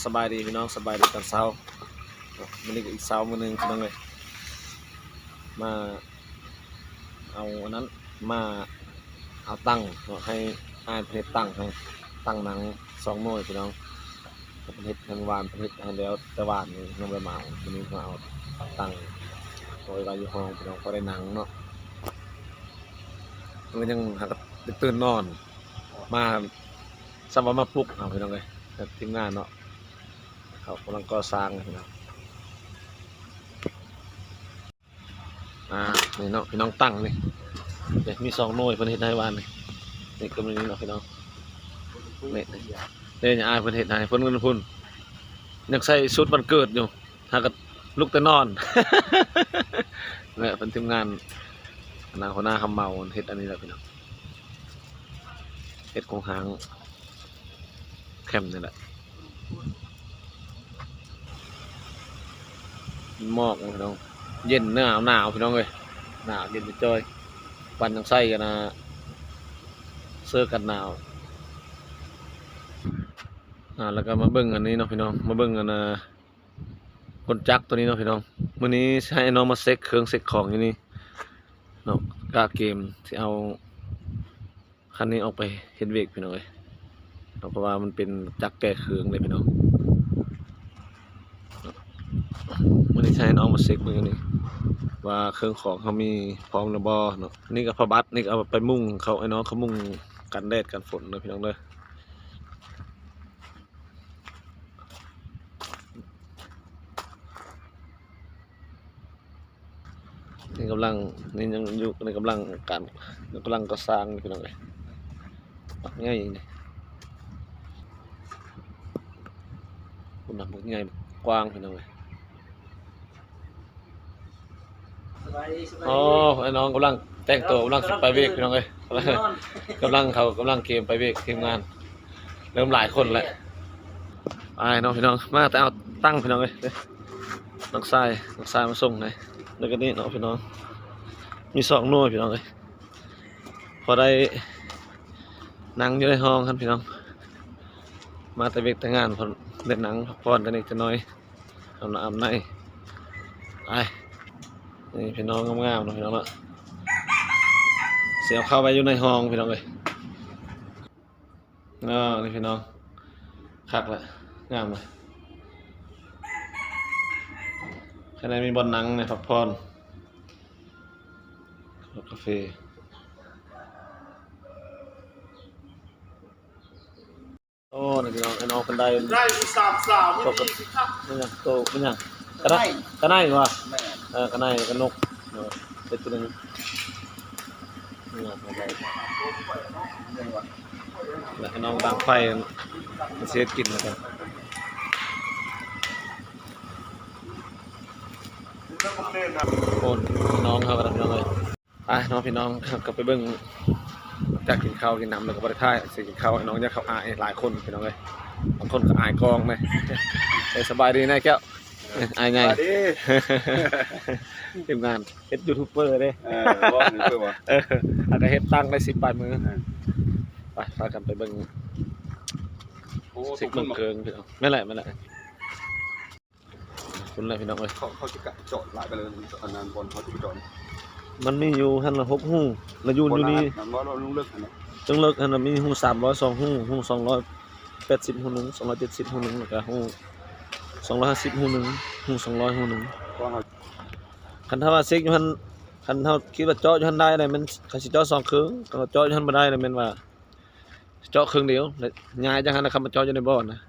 สบายดีพี่น้องสบายดีตอนเช้ามันนี่ก็อีกเช้ามื้อนึงพี่น้องเลยมาเอาอันนั้นมาเอาตั้งให้อ้ายประเทศตั้งให้ตั้งหนัง2 หน่วยพี่น้องประเทศทางวานประเทศให้แล้วแต่วานนี่ยังบ่ได้มาเอาวันนี้มาเอาตั้งโดยว่าอยู่ห้องพี่น้องพอได้หนังเนาะมันยังหากตื่นนอนมาสำหรับมาปลุกเอาพี่น้องเลยทีมงานเนาะเขากำลังก่อสร้างพี่น้องนี่เนาะพี่น้องตั้งนี่มี2 หน่วยเพิ่นเฮ็ดให้วานนี่ก็มีเนาะพี่น้องนี่เนี่ยอายเพิ่นเฮ็ดให้เพิ่นเงินพุ่นยังใส่ชุดวันเกิดอยู่หาก็ลุกแต่นอนเนี่ยเพิ่นทีมงานหัวหน้าคำเมาเฮ็ดอันนี้แหละพี่น้องเฮ็ดของหางแคมนี่แหละหมอกพี่น้องเย็นหนาวพี่น้องเลยหนาวเย็นไปจ้อยวันยังใส่กันนะเสื้อกันหนาวแล้วก็มาเบิ่งอันนี้เนาะพี่น้องมาเบิ่งกันนะคนจักตัวนี้เนาะพี่น้องมื้อนี้ให้น้องมาเซ็กเครื่องเซ็กของอยู่นี่เนาะกาเกมที่เอาคันนี้ออกไปเฮ็ดเวกพี่น้องเลยเพราะว่ามันเป็นจักแก้เครื่องเลยพี่น้องมื้อนี้ให้น้องมาเซ็กมื้อนี้ว่าเครื่องของเขามีพร้อมหรือบ่เนาะนี่ก็พบัตนี่ก็เอาไปมุ่งเขาไอ้น้องเขามุ่งกันแดดกันฝนเนาะพี่น้องเด้อนี่กำลังนี่ยังอยู่ในกำลังการกำลังก่อสร้างพี่น้องเอ้ยปักง่ายนี่คุณน่ะปักง่ายกว้างพี่น้องเอ้ยอ๋อไอ้น้องกำลังแต่งตัวกำลังไปเวกพี่น้องเอ้ยกำลังเกมไปเวกทีมงานเริ่มหลายคนแล้วไอ้น้องพี่น้องมาแต่เอาตั้งพี่น้องเอ้ยน้องทรายมาส่งเลยแล้วก็นี่น้องพี่น้องมี2 หน่วยพี่น้องเอ้ยพอได้นั่งอยู่ในห้องครับพี่น้องมาแต่เวกแต่งานพอเล่นหนังพักผ่อนกันอีกจะน้อยเอาน้ำในไอ้นี่พี่น้องงามๆนะพี่น้องเนาะเสียบเข้าไปอยู่ในห้องพี่น้องเลยนี่พี่น้องคักละงามเลยข้างในมีบอลหนังในพักผ่อนกาแฟโอ้นี่พี่น้องไอ้น้องคนใดได้3 ตกกับมันยังโตมันยังกระไนวะกระไนกระนกเป็นตัวนึงนี่แล้วน้องดังไฟมันเสียกินแล้วกันโอนน้องเขากำลังน้องเลยน้องพี่น้องกลับไปเบิ้งจากกินข้าวกินน้ำแล้วก็บริท่ายสิกินข้าวน้องจะเขาอายหลายคนพี่น้องเลยบางคนก็อายกองไหมสบายดีนะแก้วอายไงทีมงานเฮ็ดยูทูบเบอร์เด้ว่ายูทูบเบอร์วะอาจจะเฮ็ดตั้งได้10 บาทมือไปพากันไปเบิ่งสิเบิ่งเกิงพี่น้องไม่แหละคุณอะไรพี่น้องเอ้ยเขาจะเจาะหลายไปเลยอันนั้นบอลเขาจะไปเจาะมันมีอยู่หั่นละ6 หูแล้วอยู่นี่นั่นว่าเราเลิกอันนั้นจังเลิกหั่นน่ะมีหู302 หู280 หูนึง270 หูนึงแล้วก็หู250 หูนึงหู200 หูนึงคันถ้าว่าเซ็กอยู่หั่นคันเฮาคิดว่าเจาะอยู่หั่นได้ได้มันคันสิเจาะ2 ครึ่งก็เจาะอยู่หั่นบ่ได้เลยแม่นว่าเจาะครึ่งเดียวแล้วย้ายจังหั่นนะครับมาเจาะอยู่ในบ่อนะ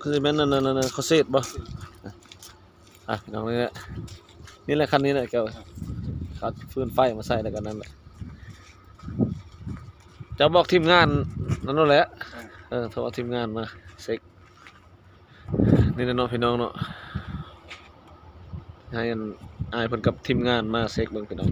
คือแม่นนั่นเขาเซตบ่น้องนี่แหละคันนี้แหละแกเขาฟืนไฟมาใส่แล้วกันนั่นแหละจะบอกทีมงานนั่นแหละโทรทีมงานมาเซ็กนี่นะน้องพี่น้องเนาะให้อายเพิ่นกับทีมงานมาเซ็กเบิ่งพี่น้อง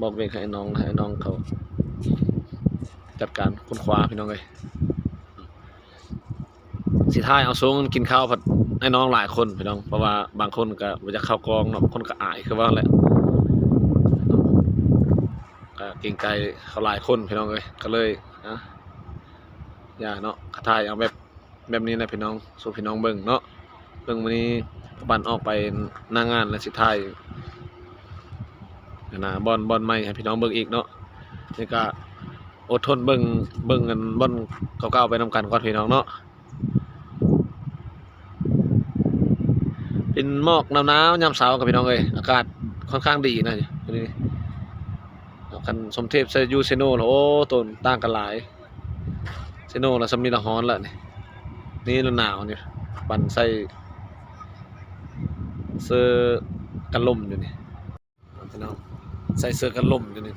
บอกเวกให้น้องเขาจัดการค้นคว้าพี่น้องเลยสิท้ายเอาส่งกินข้าวผัดให้น้องหลายคนพี่น้องเพราะว่าบางคนก็บ่อยากเข้ากองเนาะบางคนก็อายคือว่าแหละก็เกรงใจเขาหลายคนพี่น้องเลยก็เลย อย่าเนาะกระถ่ายเอาแบบนี้แหละพี่น้องสู่พี่น้องเบิ่งเนาะเบิ่งวันนี้บันออกไปหน้างานและสิถ่ายนะบอลใหม่ให้พี่น้องเบิ่งอีกเนาะนี่ก็อดทนเบิ่งกันบอลเก่าๆไปนำกันก่อนพี่น้องเนาะเป็นหมอกหนาวยามเช้ากับพี่น้องเอ้ยอากาศค่อนข้างดีนะนี่คันสมเทพใส่ยูเซโนโอ้ต้นต่างกันหลายเซโนละสำนีละฮ้อนละนี่หนาวนี่ปั่นใส่เสื้อกันลมอยู่นี่พี่น้องใส่เสื้อกันลมอยู่นี่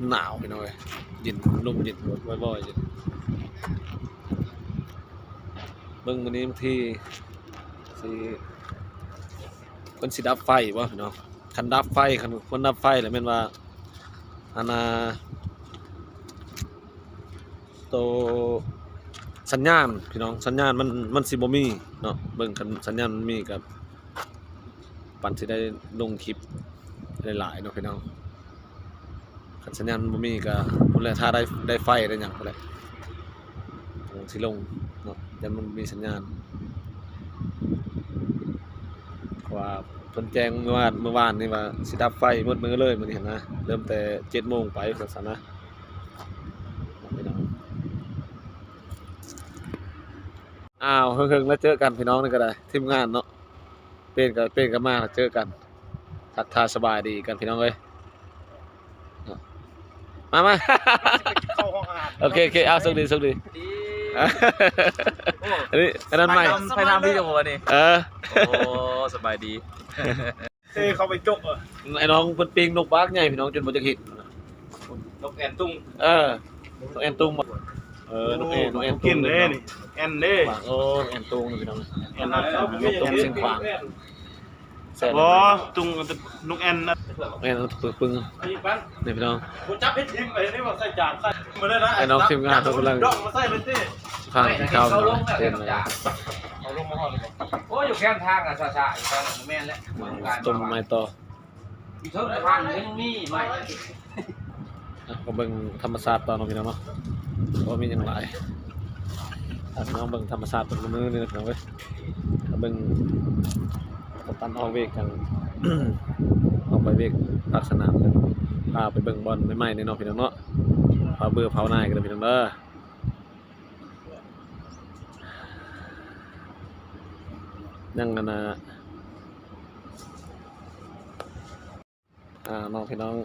หนาวพี่น้องเอ้ยเย็นลมเย็นบ่อยๆอยู่เบิ่งมื้อนี้บางทีสิเพิ่นสิดับไฟบ่พี่น้องคันดับไฟคันคนดับไฟแล้วแม่นว่าอันน่ะโตสัญญาณพี่น้องสัญญาณมันสิบ่มีเนาะเบิ่งคันสัญญาณมันมีกับปั่นสิได้ลงคลิปหลายๆเนาะพี่น้องคันสัญญาณบ่มีก็พุ่นแหละถ้าได้ไฟได้หยังพุ่นแหละสิลงเนาะแต่มันมีสัญญาณว่าเพิ่นแจ้งเมื่อวานนี่ว่าสิดับไฟหมดมื้อเลยมื้อนี้นะเริ่มแต่ 7:00 นไปซั่นนะพี่น้องอ้าวเฮิงๆแล้วเจอกันพี่น้องนี่ก็ได้ทีมงานเนาะเป็นกันมาเจอกันทักทายสบายดีกันพี่น้องเอ้ยมา เข้าห้องอาหาร โอเคเอาสุขดีอันนี้อันนั้นใหม่ ไปทำพี่กับผมนี่ โอ้สบายดี เข้าไปจกไอ้น้องเพิ่นปิงนกปากใหญ่พี่น้องจนบ่จักเห็น นกแอนตุ้ง นกแอนตุงนกแอนตุง กินเลยนี่แอนเด้ โอ้แอนตุงพี่น้อง แอน นกตุงเสียงขวางแซ่บ บ่ตุงนกแอนนะ แอนปึงนี่พี่น้อง กูจับให้ทิ้งไปนี่ว่าใส่จานใส่มาได้นะ ไอ้น้องทีมงานเขากำลัง ดอกมาใส่เลยสิ พากินข้าวเต้นเลย เอาลงมาห่อเลย โอ้อยู่แค่ทางอ่ะซาๆอยู่ทางแม่นแล้ว ต้มไม้ต่อ อยู่เท่าทางยังมีไม่ ก็เบิ่งธรรมศาสตร์ตอนน้องพี่น้องเนาะเพราะมีอย่างหลายพี่น้องเบิ่งธรรมศาสตร์เป็นมื้อนี่นะพี่น้องเว้ยเบิ่งตันออกเวกกัน ออกไปเวกภาคสนามกันพาไปเบิ่งบอลใหม่ๆในน้องพี่น้องเนาะพาเบื่อเผาหน้ากันพี่น้องเด้อยังกันนะน้องพี่น้อง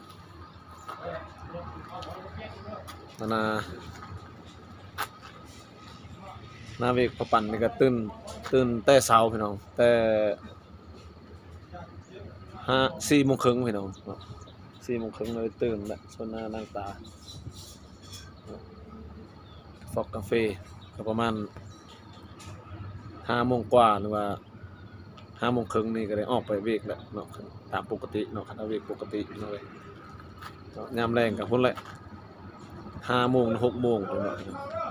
นาเวกประปั่นนี่ก็ตื่นแต่เช้าพี่น้องแต่4 โมงครึ่งพี่น้อง4 โมงครึ่งเลยตื่นแล้วส่วนหน้านั่งตาฟอกกาแฟก็ประมาณ5 โมงกว่าหรือว่า5 โมงครึ่งนี่ก็ได้ออกไปเวกแล้วเนาะตามปกติเนาะคันเวกปกติเนาะเลยยามแรงกับพุ่นแหละ5 โมง 6 โมงพุ่นเนาะ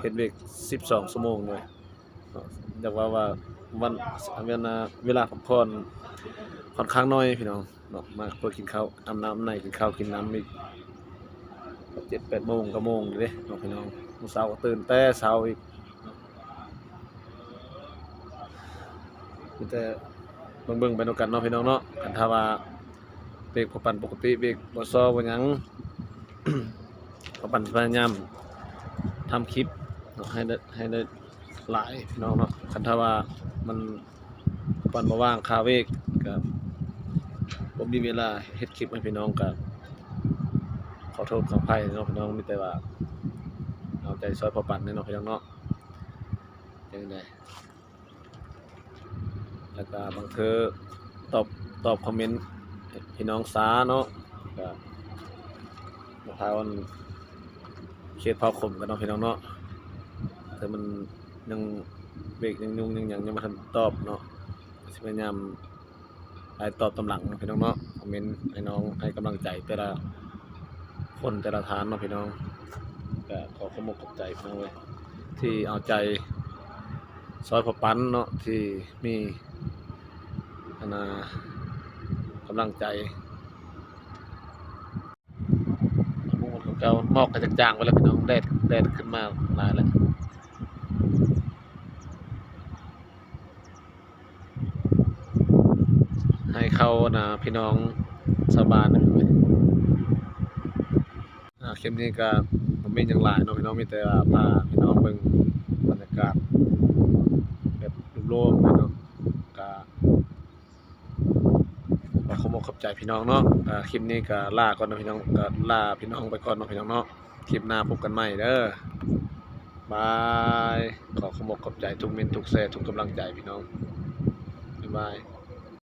เฮ็ดเวก12 ชั่วโมงเลยอยากว่าวันเวลาพักผ่อนค่อนข้างน้อยพี่น้องเนาะมาเพื่อกินข้าวอาบน้ำในกินข้าวกินน้ำอีก 7-8 โมง9 โมงเด้เนาะพี่น้องมื้อเช้าก็ตื่นแต่เช้าอีกมีแต่เบิ่งไปนำกันเนาะพี่น้องเนาะคันถ้าว่าเบรกพอปั่นปกติเบรกบ่ซ้อบ่หยัง พอปั่นพยายามทำคลิปเนาะให้ได้หลายพี่น้องเนาะคันถ้าว่ามันปั่นบ่ว่างคาเวกก็บ่มีเวลาเฮ็ดคลิปให้พี่น้องก็ขอโทษขออภัยเนาะพี่น้องมีแต่ว่าเอาใจซอยพอปั่นเนาะพี่น้องเนาะจังได๋แล้วก็บางเทื่อตอบคอมเมนต์พี่น้องสาเนาะก็บ่ทาวันเขตเผาขมกันเนาะพี่น้องเนาะแต่มันยังเบรกยังยุ่งยังบ่ทันตอบเนาะสิพยายามไปตอบตำหลังพี่น้องเนาะคอมเมนต์ให้น้องให้กำลังใจแต่ละคนแต่ละฐานเนาะพี่น้องก็ขอขอบคุณขอบใจพี่น้องเว้ยที่เอาใจซอยพอปั้นเนาะที่มีกำลังใจมุ่งเก่าหมอกกระจางๆไปแล้วพี่น้องแดดขึ้นมาหลายแล้ว เขานะพี่น้องชาวบ้านนะพี่คลิปนี้ก็ผมมีอย่างหลายเนาะพี่น้องมีแต่ว่าพาพี่น้องเบิ่งบรรยากาศแบบรวมๆไปเนาะก็ขอขอบใจพี่น้องเนาะคลิปนี้ก็ลาก่อนเนาะพี่น้องก็ลาพี่น้องไปก่อนเนาะพี่น้องเนาะคลิปหน้าพบกันใหม่เด้อบายขอขอบใจทุกเมนทุกแชร์ทุกกำลังใจพี่น้องบ๊ายบาย